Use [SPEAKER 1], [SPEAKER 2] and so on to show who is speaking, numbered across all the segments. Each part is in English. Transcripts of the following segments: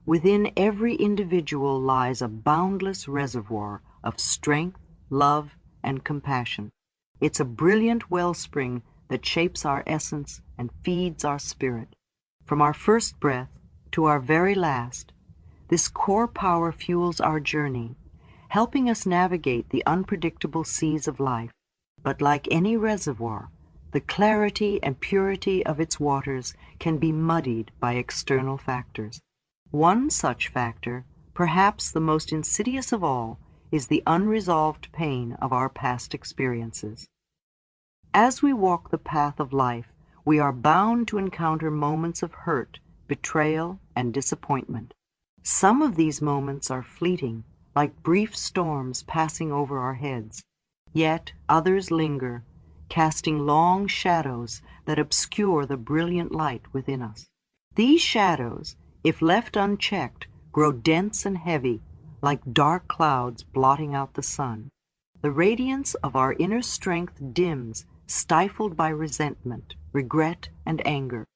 [SPEAKER 1] Within every individual lies a boundless reservoir of strength, love, and compassion. It's a brilliant wellspring that shapes our essence and feeds our spirit. From our first breath to our very last, this core power fuels our journey, helping us navigate the unpredictable seas of life. But like any reservoir, the clarity and purity of its waters can be muddied by external factors. One such factor, perhaps the most insidious of all, is the unresolved pain of our past experiences. As we walk the path of life, we are bound to encounter moments of hurt, betrayal, and disappointment. Some of these moments are fleeting, like brief storms passing over our heads. Yet others linger, casting long shadows that obscure the brilliant light within us. These shadows, if left unchecked, grow dense and heavy, like dark clouds blotting out the sun. The radiance of our inner strength dims, stifled by resentment, regret, and anger.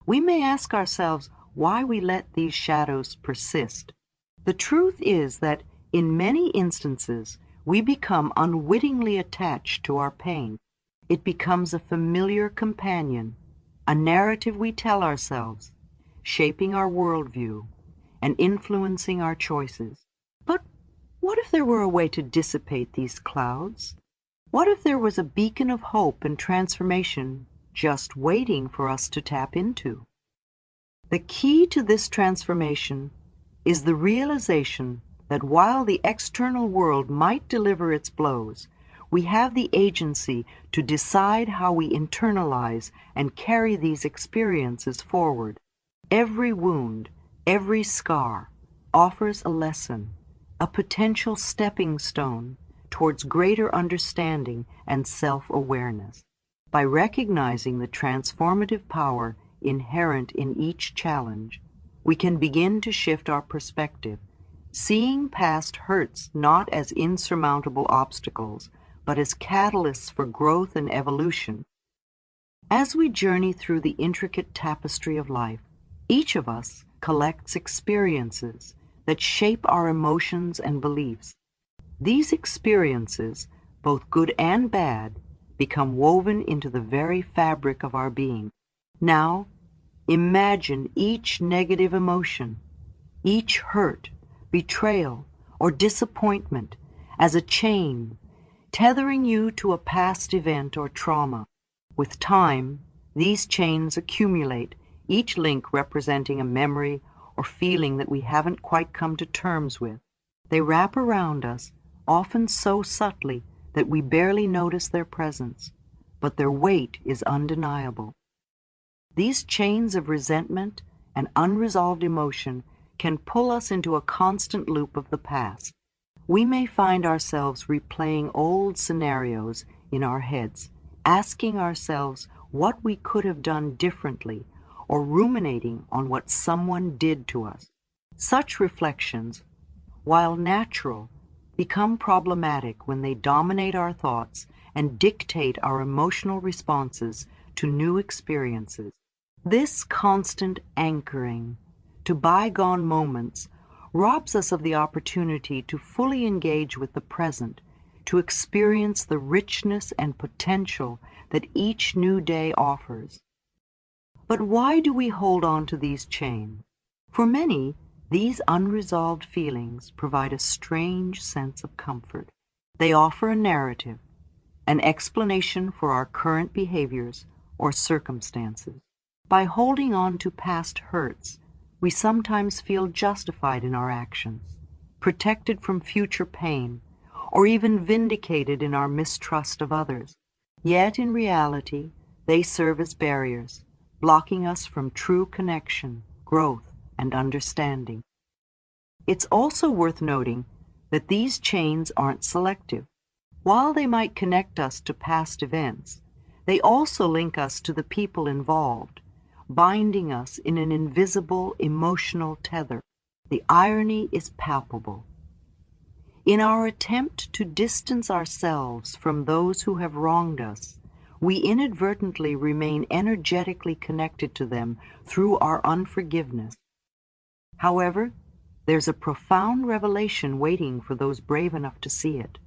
[SPEAKER 1] We may ask ourselves why we let these shadows persist. The truth is that in many instances, we become unwittingly attached to our pain. It becomes a familiar companion, a narrative we tell ourselves, shaping our worldview and influencing our choices. But what if there were a way to dissipate these clouds? What if there was a beacon of hope and transformation just waiting for us to tap into? The key to this transformation is the realization that while the external world might deliver its blows, we have the agency to decide how we internalize and carry these experiences forward. Every wound, every scar offers a lesson, a potential stepping stone towards greater understanding and self-awareness. By recognizing the transformative power inherent in each challenge, we can begin to shift our perspective, seeing past hurts not as insurmountable obstacles, but as catalysts for growth and evolution. As we journey through the intricate tapestry of life, each of us collects experiences that shape our emotions and beliefs. These experiences, both good and bad, become woven into the very fabric of our being. Now, imagine each negative emotion, each hurt, betrayal, or disappointment as a chain, tethering you to a past event or trauma. With time, these chains accumulate, each link representing a memory or feeling that we haven't quite come to terms with. They wrap around us, often so subtly that we barely notice their presence, but their weight is undeniable. These chains of resentment and unresolved emotion can pull us into a constant loop of the past. We may find ourselves replaying old scenarios in our heads, asking ourselves what we could have done differently, or ruminating on what someone did to us. Such reflections, while natural, become problematic when they dominate our thoughts and dictate our emotional responses to new experiences. This constant anchoring to bygone moments robs us of the opportunity to fully engage with the present, to experience the richness and potential that each new day offers. But why do we hold on to these chains? For many, these unresolved feelings provide a strange sense of comfort. They offer a narrative, an explanation for our current behaviors or circumstances. By holding on to past hurts, we sometimes feel justified in our actions, protected from future pain, or even vindicated in our mistrust of others. Yet in reality, they serve as barriers, blocking us from true connection, growth, and understanding. It's also worth noting that these chains aren't selective. While they might connect us to past events, they also link us to the people involved, binding us in an invisible emotional tether. The irony is palpable. In our attempt to distance ourselves from those who have wronged us, we inadvertently remain energetically connected to them through our unforgiveness. However, there's a profound revelation waiting for those brave enough to see it.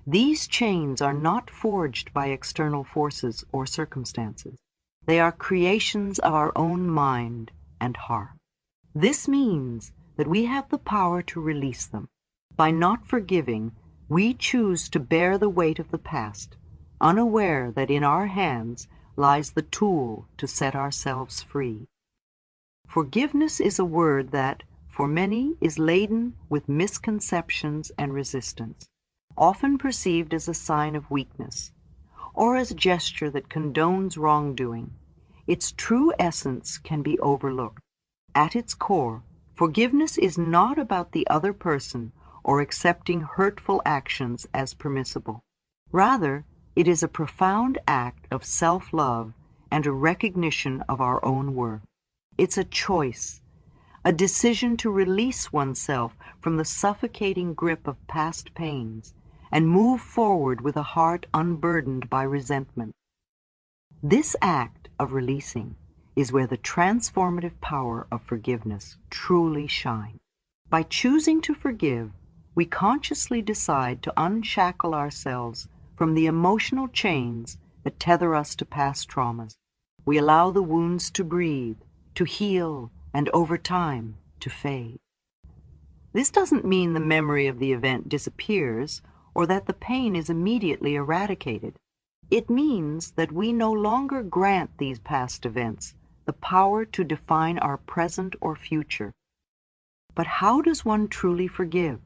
[SPEAKER 1] These chains are not forged by external forces or circumstances. They are creations of our own mind and heart. This means that we have the power to release them. By not forgiving, we choose to bear the weight of the past, unaware that in our hands lies the tool to set ourselves free. Forgiveness is a word that, for many, is laden with misconceptions and resistance, often perceived as a sign of weakness, or as a gesture that condones wrongdoing. Its true essence can be overlooked. At its core, forgiveness is not about the other person or accepting hurtful actions as permissible. Rather, it is a profound act of self-love and a recognition of our own worth. It's a choice, a decision to release oneself from the suffocating grip of past pains and move forward with a heart unburdened by resentment. This act of releasing is where the transformative power of forgiveness truly shines. By choosing to forgive, we consciously decide to unshackle ourselves from the emotional chains that tether us to past traumas. We allow the wounds to breathe, to heal, and over time, to fade. This doesn't mean the memory of the event disappears or that the pain is immediately eradicated. It means that we no longer grant these past events the power to define our present or future. But how does one truly forgive?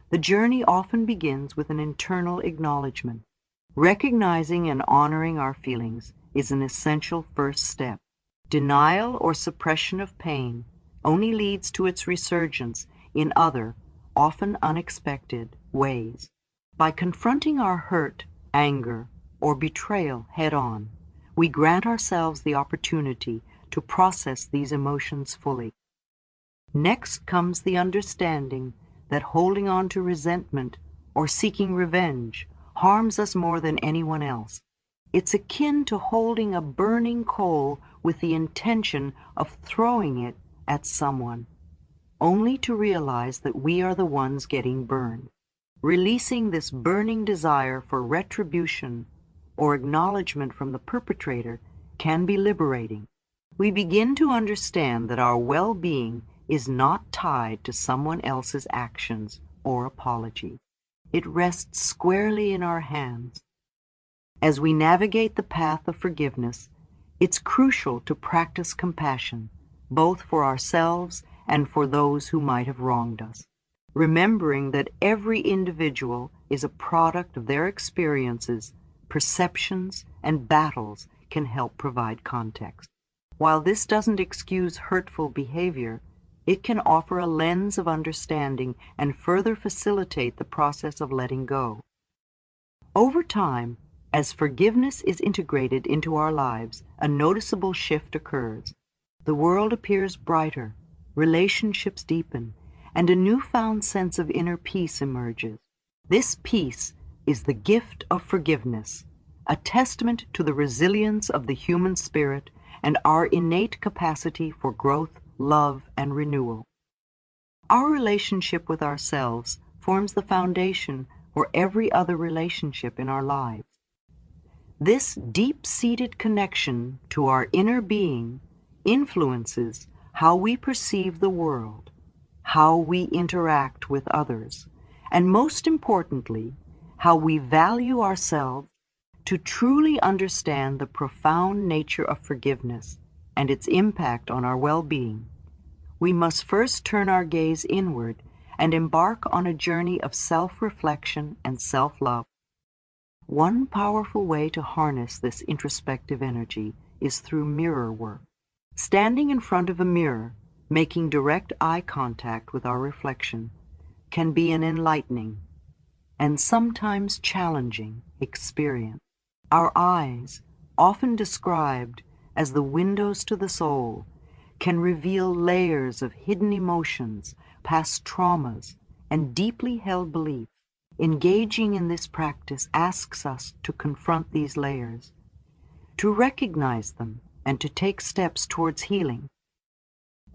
[SPEAKER 1] The journey often begins with an internal acknowledgement. Recognizing and honoring our feelings is an essential first step. Denial or suppression of pain only leads to its resurgence in other, often unexpected, ways. By confronting our hurt, anger, or betrayal head-on, we grant ourselves the opportunity to process these emotions fully. Next comes the understanding that holding on to resentment or seeking revenge harms us more than anyone else. It's akin to holding a burning coal with the intention of throwing it at someone, only to realize that we are the ones getting burned. Releasing this burning desire for retribution or acknowledgement from the perpetrator can be liberating. We begin to understand that our well-being is not tied to someone else's actions or apology. It rests squarely in our hands. As we navigate the path of forgiveness, it's crucial to practice compassion, both for ourselves and for those who might have wronged us. Remembering that every individual is a product of their experiences, perceptions, and battles can help provide context. While this doesn't excuse hurtful behavior, it can offer a lens of understanding and further facilitate the process of letting go. Over time, as forgiveness is integrated into our lives, a noticeable shift occurs. The world appears brighter, relationships deepen, and a newfound sense of inner peace emerges. This peace is the gift of forgiveness, a testament to the resilience of the human spirit and our innate capacity for growth, love, and renewal. Our relationship with ourselves forms the foundation for every other relationship in our lives. This deep-seated connection to our inner being influences how we perceive the world, how we interact with others, and most importantly, how we value ourselves. To truly understand the profound nature of forgiveness and its impact on our well-being, we must first turn our gaze inward and embark on a journey of self-reflection and self-love. One powerful way to harness this introspective energy is through mirror work. Standing in front of a mirror, making direct eye contact with our reflection, can be an enlightening and sometimes challenging experience. Our eyes, often described as the windows to the soul, can reveal layers of hidden emotions, past traumas, and deeply held beliefs. Engaging in this practice asks us to confront these layers, to recognize them, and to take steps towards healing.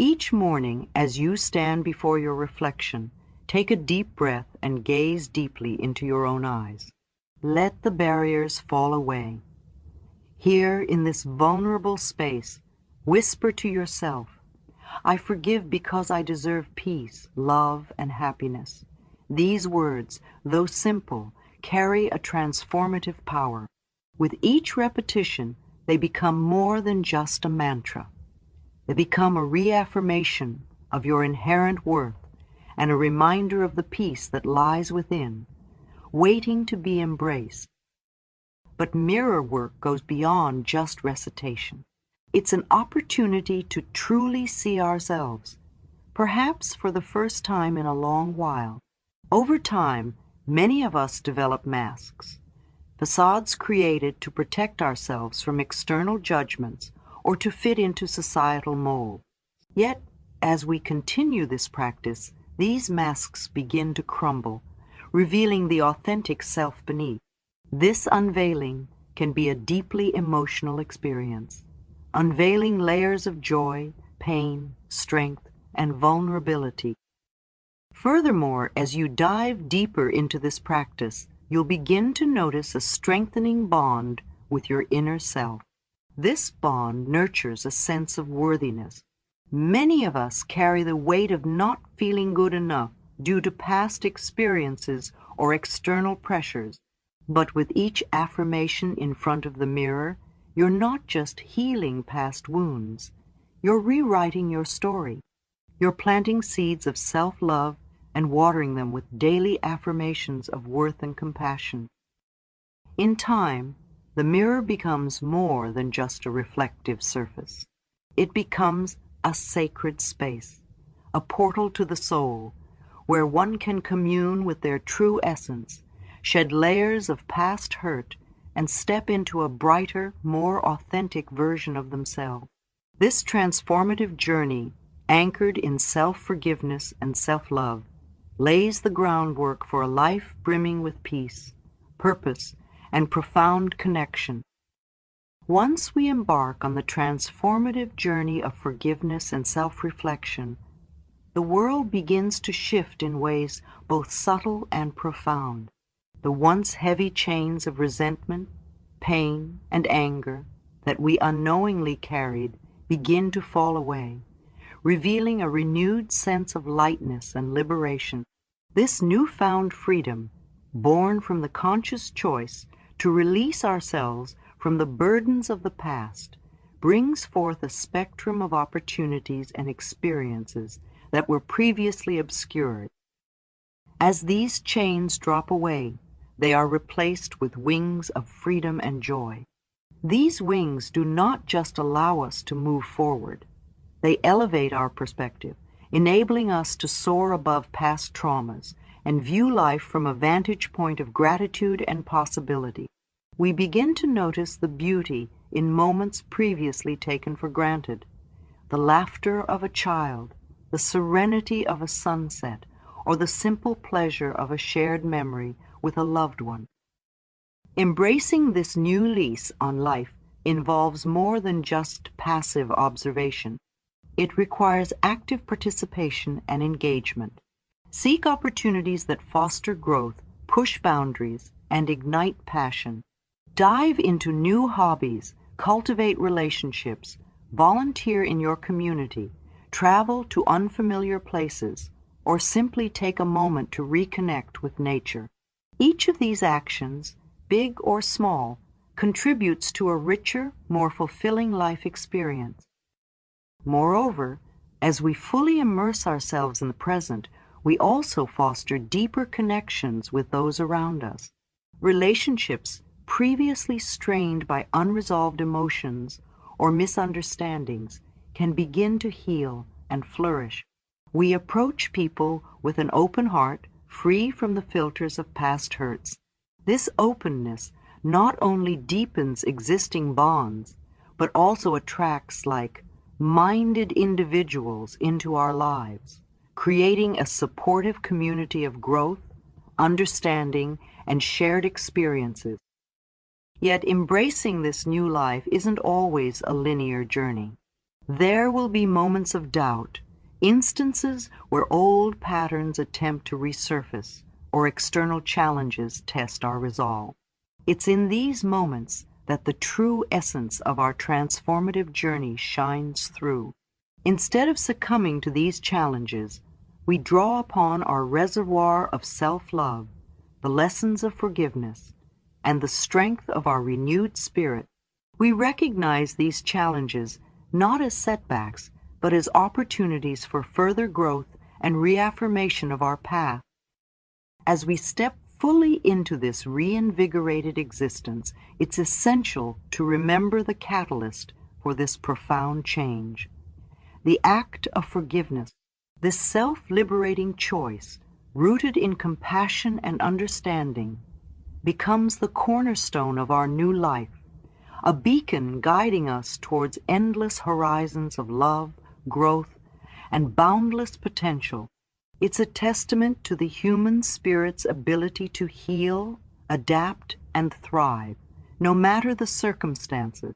[SPEAKER 1] Each morning, as you stand before your reflection, take a deep breath and gaze deeply into your own eyes. Let the barriers fall away. Here, in this vulnerable space, whisper to yourself, "I forgive because I deserve peace, love, and happiness." These words, though simple, carry a transformative power. With each repetition, they become more than just a mantra. They become a reaffirmation of your inherent worth and a reminder of the peace that lies within, waiting to be embraced. But mirror work goes beyond just recitation. It's an opportunity to truly see ourselves, perhaps for the first time in a long while. Over time, many of us develop masks, facades created to protect ourselves from external judgments or to fit into societal mold. Yet, as we continue this practice, these masks begin to crumble, revealing the authentic self beneath. This unveiling can be a deeply emotional experience, unveiling layers of joy, pain, strength, and vulnerability. Furthermore, as you dive deeper into this practice, you'll begin to notice a strengthening bond with your inner self. This bond nurtures a sense of worthiness. Many of us carry the weight of not feeling good enough due to past experiences or external pressures. But with each affirmation in front of the mirror, you're not just healing past wounds. You're rewriting your story. You're planting seeds of self-love and watering them with daily affirmations of worth and compassion. In time, the mirror becomes more than just a reflective surface. It becomes a sacred space, a portal to the soul, where one can commune with their true essence, shed layers of past hurt, and step into a brighter, more authentic version of themselves. This transformative journey, anchored in self-forgiveness and self-love, lays the groundwork for a life brimming with peace, purpose, and profound connection. Once we embark on the transformative journey of forgiveness and self-reflection, the world begins to shift in ways both subtle and profound. The once heavy chains of resentment, pain, and anger that we unknowingly carried begin to fall away, revealing a renewed sense of lightness and liberation. This newfound freedom, born from the conscious choice to release ourselves from the burdens of the past, brings forth a spectrum of opportunities and experiences that were previously obscured. As these chains drop away, they are replaced with wings of freedom and joy. These wings do not just allow us to move forward. They elevate our perspective, enabling us to soar above past traumas and view life from a vantage point of gratitude and possibility. We begin to notice the beauty in moments previously taken for granted, the laughter of a child, the serenity of a sunset, or the simple pleasure of a shared memory with a loved one. Embracing this new lease on life involves more than just passive observation. It requires active participation and engagement. Seek opportunities that foster growth, push boundaries, and ignite passion. Dive into new hobbies, cultivate relationships, volunteer in your community, travel to unfamiliar places, or simply take a moment to reconnect with nature. Each of these actions, big or small, contributes to a richer, more fulfilling life experience. Moreover, as we fully immerse ourselves in the present, we also foster deeper connections with those around us. Relationships previously strained by unresolved emotions or misunderstandings can begin to heal and flourish. We approach people with an open heart, free from the filters of past hurts. This openness not only deepens existing bonds, but also attracts like-minded individuals into our lives, creating a supportive community of growth, understanding, and shared experiences. Yet embracing this new life isn't always a linear journey. There will be moments of doubt, instances where old patterns attempt to resurface or external challenges test our resolve. It's in these moments that the true essence of our transformative journey shines through. Instead of succumbing to these challenges, we draw upon our reservoir of self-love, the lessons of forgiveness, and the strength of our renewed spirit. We recognize these challenges not as setbacks, but as opportunities for further growth and reaffirmation of our path. As we step fully into this reinvigorated existence, it's essential to remember the catalyst for this profound change. The act of forgiveness, this self-liberating choice, rooted in compassion and understanding, becomes the cornerstone of our new life, a beacon guiding us towards endless horizons of love, growth, and boundless potential. It's a testament to the human spirit's ability to heal, adapt, and thrive, no matter the circumstances.